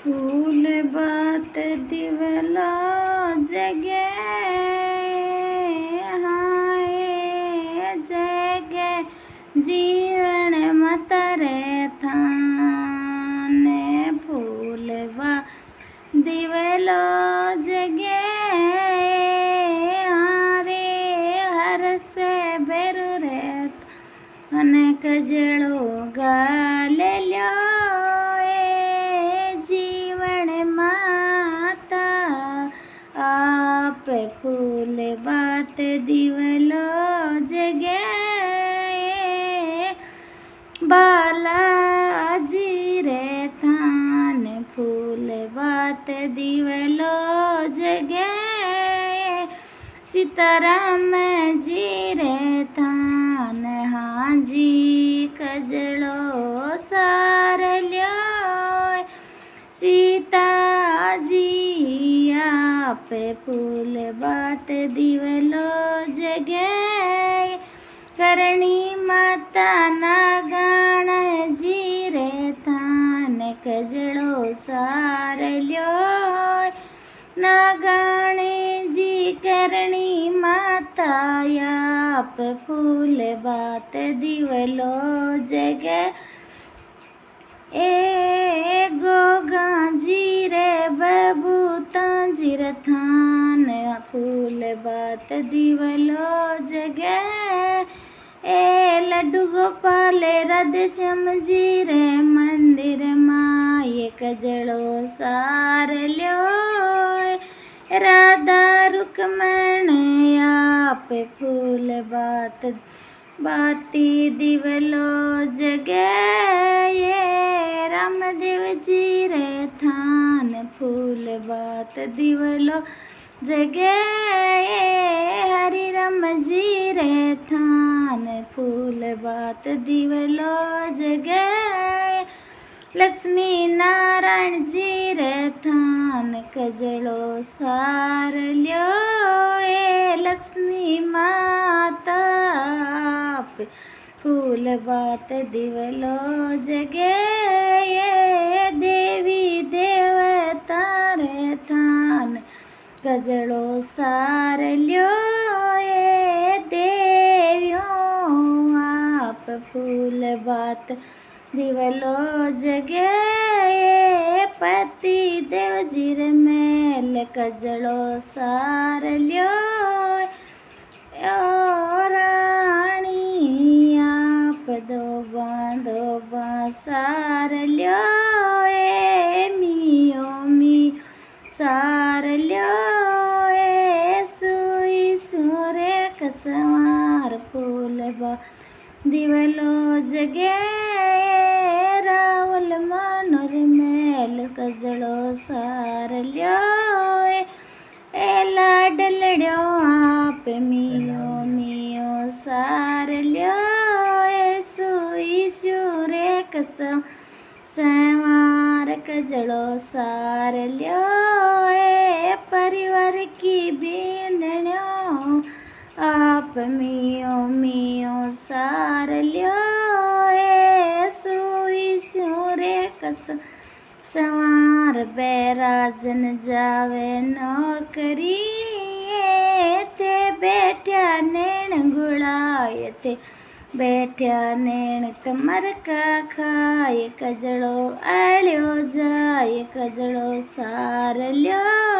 फूल बात दिवला जगे हाय जगे जीवन मतरे थाने फूल बात दिवलो जगे हारे हर से बेरु रेत अने कजड़ो गाल ल्यो फूल बात दिवलो जगे बालाजी रे थान फूल बात दिवलो जगे सीताराम जी रे थान हाजी कजड़ो सार ल्यो सीता जी पे फूल बात दिवलो जगे करणी माता नागाण जी रे थान कजड़ो सार ल्यो नागाणे जी करणी माता पे फूल बात दिवलो जगे ए गोगा जी रे बबूता जी थान फूल बात दिवलो जगे ए लड्डू गोपाल राधेश्याम जी रे मंदिर माए कजड़ो सार ल्यो राधा रुक्मण आप फूल बात बाती दिवलो जगे रामदेव जी रे थान फूल बात दिवलो जगे हरि राम जी रे थान फूल बात दिवलो जगे लक्ष्मी नारायण जी रे थान कजड़ो सार ल्यो लक्ष्मी माता फूल बात दिवलो जगे देवी देवता रे थान कजड़ो सार ल्यो देवियों आप फूल बात दिवलो जगे पति देव जीर मेल कजड़ो सार ल्यो राणी आप दो सार ल्यो मियो मी सार ल्यो सुई सूर्य कसवार फूल बा दिवलो जगे रावल मनोर मेल कजड़ो सार ल्यो लाडलड़ो आप मियो मियो सार ल्यो सुई सूर्य कसम सवार कजड़ो सार ल्यो परिवार की बीनड़ो आप मियो मियो सार ल्यो सुई सूर्य कसम सवार बैराजन जावे नौकरी थे बैठ्या नैण गुड़ाए थे बैठ्या नैण कमर का खाए कजड़ो आड़्यो जाए कजड़ो सार ल्यो